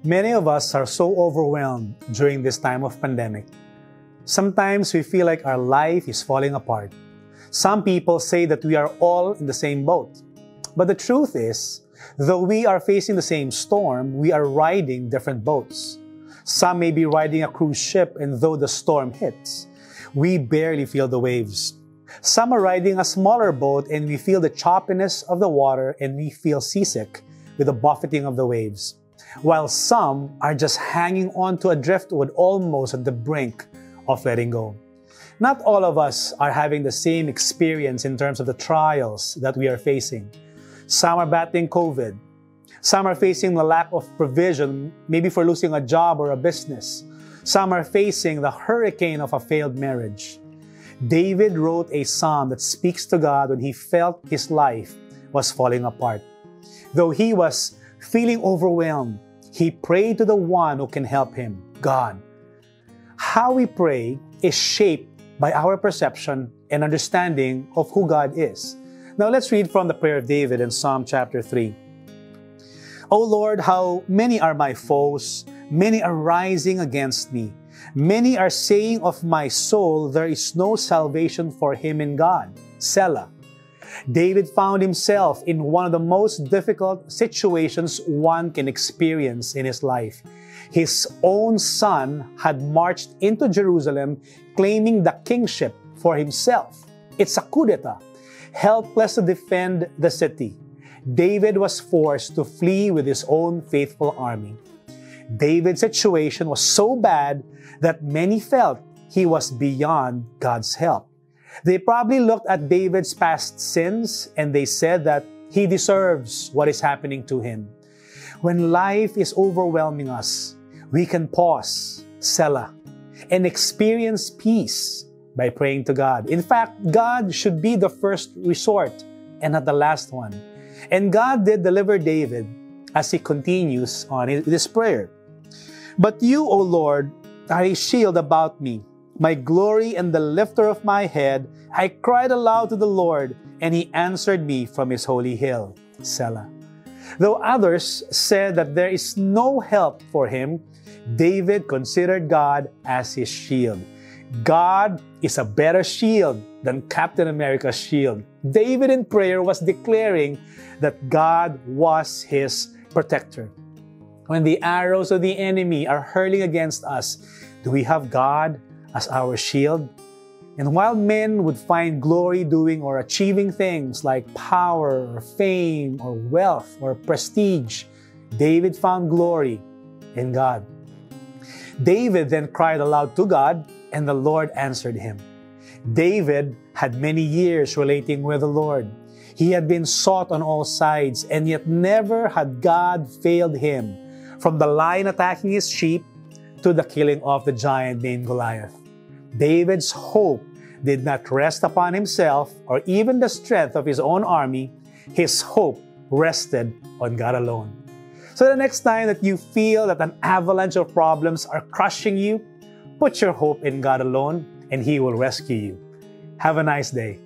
Many of us are so overwhelmed during this time of pandemic. Sometimes we feel like our life is falling apart. Some people say that we are all in the same boat. But the truth is, though we are facing the same storm, we are riding different boats. Some may be riding a cruise ship, and though the storm hits, we barely feel the waves. Some are riding a smaller boat and we feel the choppiness of the water and we feel seasick with the buffeting of the waves. While some are just hanging on to a driftwood almost at the brink of letting go. Not all of us are having the same experience in terms of the trials that we are facing. Some are battling COVID. Some are facing the lack of provision, maybe for losing a job or a business. Some are facing the hurricane of a failed marriage. David wrote a psalm that speaks to God when he felt his life was falling apart. Though he was feeling overwhelmed, he prayed to the one who can help him, God. How we pray is shaped by our perception and understanding of who God is. Now let's read from the prayer of David in Psalm chapter 3. O Lord, how many are my foes? Many are rising against me. Many are saying of my soul, there is no salvation for him in God. Selah. David found himself in one of the most difficult situations one can experience in his life. His own son had marched into Jerusalem claiming the kingship for himself. It's a coup d'etat. Helpless to defend the city, David was forced to flee with his own faithful army. David's situation was so bad that many felt he was beyond God's help. They probably looked at David's past sins and they said that he deserves what is happening to him. When life is overwhelming us, we can pause, Selah, and experience peace by praying to God. In fact, God should be the first resort and not the last one. And God did deliver David as he continues on this prayer. But you, O Lord, are a shield about me, my glory and the lifter of my head. I cried aloud to the Lord, and he answered me from his holy hill. Selah. Though others said that there is no help for him, David considered God as his shield. God is a better shield than Captain America's shield. David in prayer was declaring that God was his protector. When the arrows of the enemy are hurling against us, do we have God as our shield? And while men would find glory doing or achieving things like power or fame or wealth or prestige, David found glory in God. David then cried aloud to God, and the Lord answered him. David had many years relating with the Lord. He had been sought on all sides, and yet never had God failed him, from the lion attacking his sheep to the killing of the giant named Goliath. David's hope did not rest upon himself or even the strength of his own army. His hope rested on God alone. So the next time that you feel that an avalanche of problems are crushing you, put your hope in God alone and He will rescue you. Have a nice day.